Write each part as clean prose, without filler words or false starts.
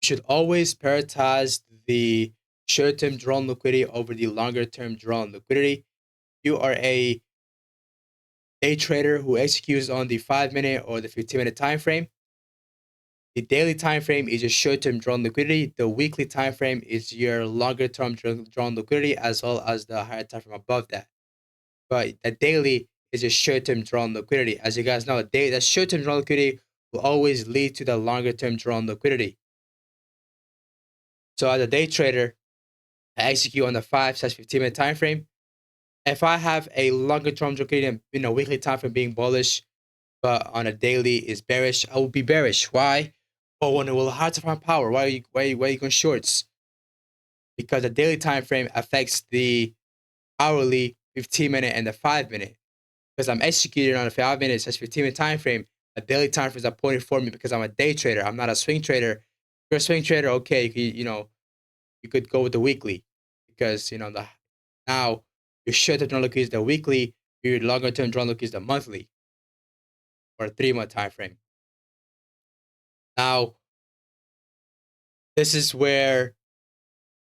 should always prioritize the short-term drawn liquidity over the longer-term drawn liquidity. You are a day trader who executes on the 5-minute or the 15-minute time frame. The daily time frame is your short-term drawn liquidity. The weekly time frame is your longer-term drawn liquidity, as well as the higher time frame above that. But the daily is your short-term drawn liquidity. As you guys know, the short-term drawn liquidity will always lead to the longer-term drawn liquidity. So as a day trader, I execute on the 5/15-minute time frame. If I have a longer term liquidity, weekly time frame being bullish, but on a daily is bearish, I will be bearish. Why? Oh, when it will hard to find power. Why are you going shorts? Because the daily time frame affects the hourly, 15-minute, and the 5-minute. Because I'm executing on a 5 minute, 15-minute time frame, a daily time frame is appointed for me because I'm a day trader. I'm not a swing trader. If you're a swing trader, okay, you could go with the weekly because now your short-term drawn look is the weekly, your longer-term drawn look is the monthly or 3 month time frame. Now, this is where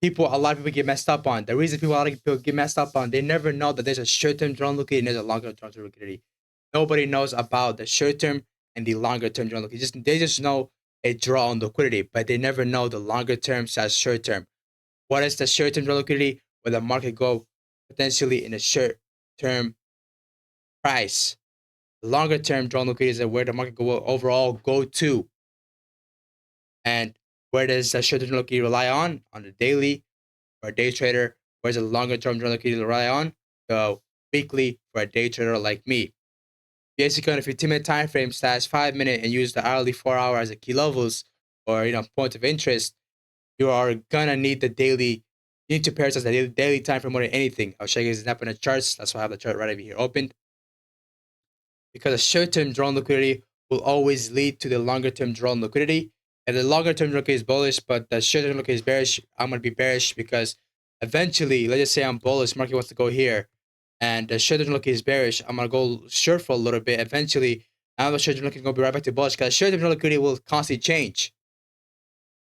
a lot of people get messed up on. The reason a lot of people get messed up on, they never know that there's a short-term drawn liquidity and there's a longer-term drawn liquidity. Nobody knows about the short-term and the longer-term drawn liquidity. They just know a draw on liquidity, but they never know the longer-term slash short-term. What is the short-term drawn liquidity? Where the market go potentially in a short-term price. The longer-term drawn liquidity is where the market will overall go to. And where does the short-term liquidity rely on? On the daily for a day trader. Where's the longer-term liquidity rely on? The weekly for a day trader like me. Basically, on a 15-minute time frame, slash 5-minute, and use the hourly 4 hour as a key levels or point of interest, you are gonna need the daily. You need to prioritize the daily time frame more than anything. I'll show you guys an example in the charts. That's why I have the chart right over here opened. Because a short-term drawn liquidity will always lead to the longer-term drawn liquidity. And the longer-term liquidity is bullish, but the short-term liquidity is bearish. I'm going to be bearish because eventually, let's just say I'm bullish, market wants to go here, and the short-term liquidity is bearish. I'm going to go short for a little bit. Eventually, now the short-term liquidity is going to be right back to bullish because short-term liquidity will constantly change.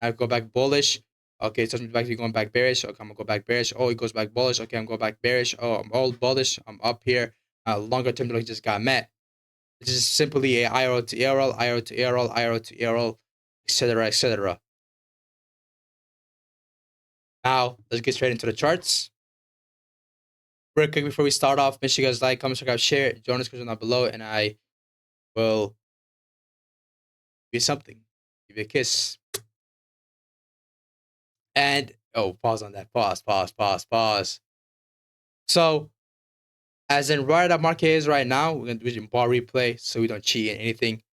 I go back bullish. Okay, so I'm back to going back bearish. Okay, I'm going to go back bearish. Oh, it goes back bullish. Okay, I'm going back bearish. Oh, I'm all bullish. I'm up here. Longer-term liquidity just got met. This is simply a IRL to ARL, IRL to ARL, IRL to ARL, etc., etc. Now, let's get straight into the charts. Real quick before we start off, make sure you guys like, comment, subscribe, share, join the description down below, and I will give you something. Give you a kiss. And, oh, pause on that. Pause. So, as in where the market is right now, we're going to do bar replay so we don't cheat in anything.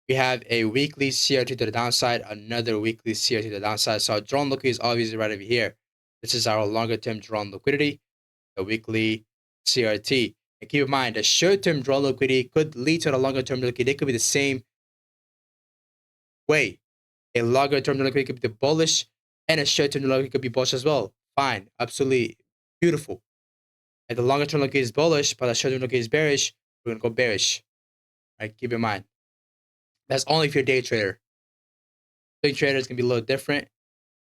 We have a weekly CRT to the downside, another weekly CRT to the downside. So our drawn liquidity is obviously right over here. This is our longer term drawn liquidity, the weekly CRT. And keep in mind, the short term drawn liquidity could lead to the longer term liquidity. They could be the same way. A longer term liquidity could be the bullish, and a short term liquidity could be bullish as well. Fine, absolutely beautiful. And the longer term liquidity is bullish, but the short term liquidity is bearish. We're gonna go bearish. All right, keep in mind. That's only if you're a day trader. Swing trader is gonna be a little different.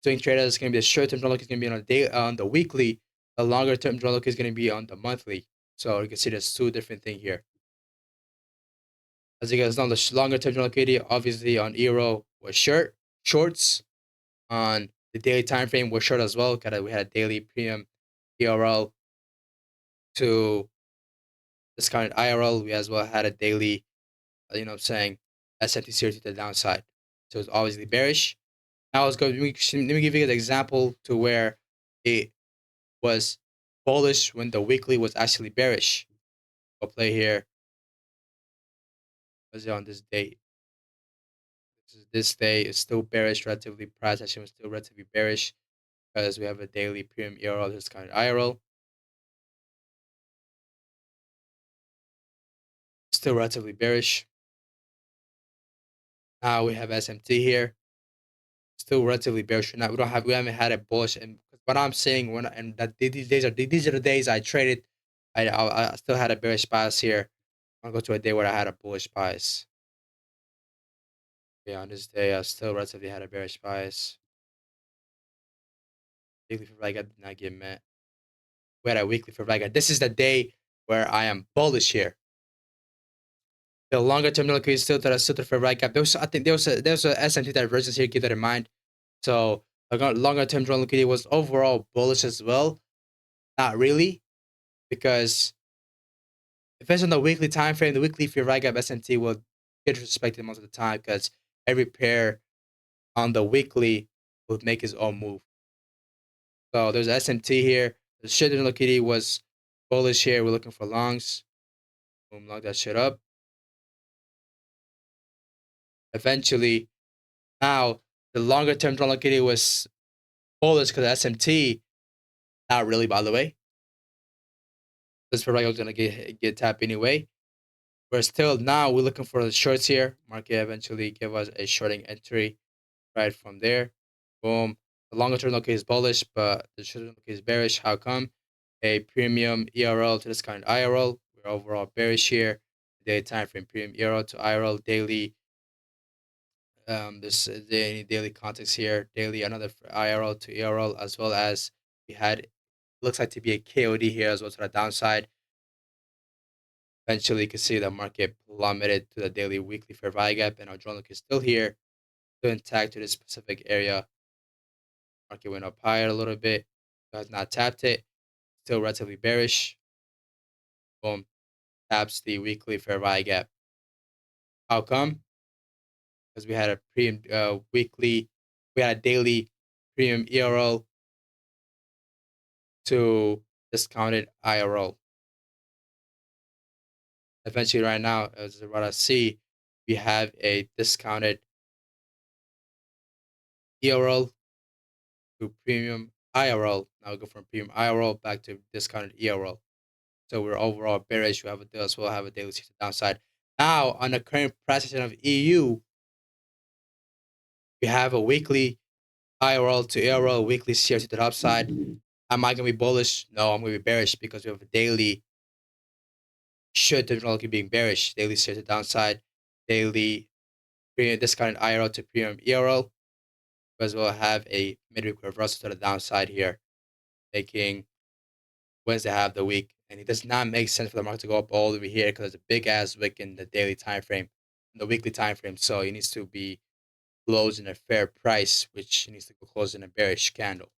Swing trader is gonna be the short-term draw look is gonna be on the weekly. The longer-term draw look is gonna be on the monthly. So you can see there's two different things here. As you guys know, the longer-term draw liquidity obviously on Euro was shorts. On the daily time frame was short as well. Because we had a daily premium ERL to discounted IRL. We as well had a daily, S&P series to the downside. So it's obviously bearish. Now let's go. Let me give you an example to where it was bullish when the weekly was actually bearish. I'll play here. Was it on this date? This day is still bearish, relatively price action was still relatively bearish because we have a daily premium ERL discounted IRL. Still relatively bearish. Now we have SMT here. Still relatively bearish. Now we haven't had a bullish. And what I'm saying these are the days I traded. I still had a bearish bias here. I'll go to a day where I had a bullish bias. Okay, on this day, I still relatively had a bearish bias. Weekly for Vega did not get met. We had a weekly for Vega. This is the day where I am bullish here. The longer term liquidity is still to the fair right gap. There was, I think there was a SMT divergence here. Keep that in mind. So the longer term drone liquidity was overall bullish as well. Not really, because if it's on the weekly time frame, the weekly fair right gap SMT will get disrespected most of the time because every pair on the weekly will make its own move. So there's SMT here. The shit in liquidity was bullish here. We're looking for longs. Boom, long that shit up. Eventually, now the longer term drone liquidity was bullish because SMT. Not really, by the way. This for was gonna get tapped anyway. We're still now we're looking for the shorts here. Market eventually give us a shorting entry right from there. Boom. The longer term look is bullish, but the short term look is bearish. How come? A premium ERL to discount IRL. We're overall bearish here. Daily time frame premium ERL to IRL daily. This daily context here. Daily another IRL to ERL as well as we had looks like to be a KOD here as well to the downside. Eventually, you can see the market plummeted to the daily weekly fair value gap, and our drone look is still here, still intact to this specific area. Market went up higher a little bit, has not tapped it, still relatively bearish. Boom, taps the weekly fair value gap. How come? Because we had a premium weekly, we had a daily premium ERL to discounted IRL. Eventually, right now, as what I see, we have a discounted ERL to premium IRL. Now we go from premium IRL back to discounted ERL. So we're overall bearish. We have a as well have a daily downside. Now on the current price action of EU, we have a weekly IRL to ARL, weekly CRT to the upside. Am I gonna be bullish? No, I'm gonna be bearish because we have a daily should technology being bearish, daily CRT to the downside, daily premium discounted IRL to premium ERL. We as well have a midweek reversal to the downside here, making Wednesday half of the week, and it does not make sense for the market to go up all the way here because it's a big ass wick in the daily time frame, the weekly time frame. So it needs to be closed in a fair price, which needs to go close in a bearish candle.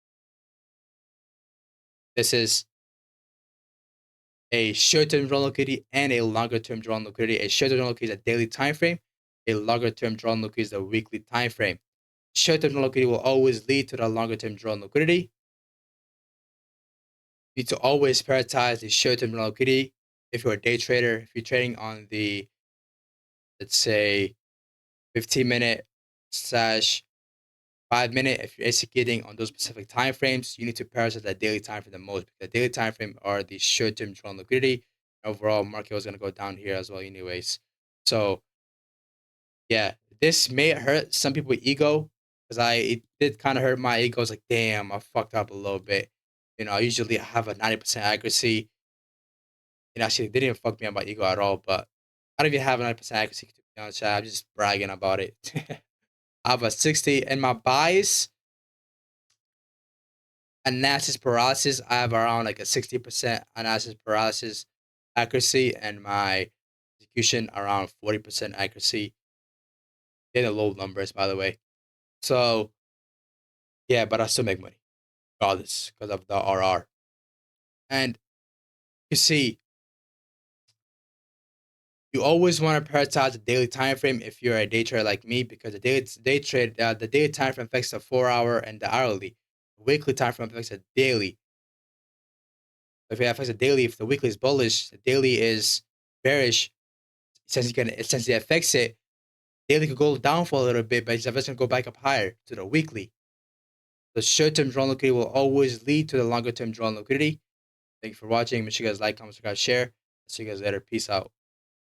This is a short-term drawn liquidity and a longer-term drawn liquidity. A short-term drawn liquidity is a daily time frame. A longer-term drawn liquidity is a weekly time frame. Short-term drawn liquidity will always lead to the longer-term drawn liquidity. You need to always prioritize the short-term liquidity. If you're a day trader, if you're trading on the, let's say, 15-minute slash 5-minute, if you're executing on those specific time frames, you need to prioritize that daily time frame the most. The daily time frame are the short-term drawn liquidity. Overall, market was going to go down here as well, anyways. So, yeah, this may hurt some people's ego because it did kind of hurt my ego. It's like, damn, I fucked up a little bit. I usually have a 90% accuracy. Actually, it didn't fuck me up my ego at all, but I don't even have a 90% accuracy, to be honest. I'm just bragging about it. I have a 60 in my bias analysis paralysis. I have around like a 60% analysis paralysis accuracy, and my execution around 40% accuracy. In the low numbers, by the way. So, yeah, but I still make money regardless because of the RR. And you see, you always want to prioritize the daily time frame if you're a day trader like me, because the daily time frame affects the 4 hour and the hourly. The weekly time frame affects the daily. If it affects the daily, if the weekly is bullish, the daily is bearish. Since it affects it, daily could go down for a little bit, but it's eventually going to go back up higher to the weekly. The short-term drawn liquidity will always lead to the longer-term drawn liquidity. Thank you for watching. Make sure you guys like, comment, subscribe, share. See you guys later. Peace out.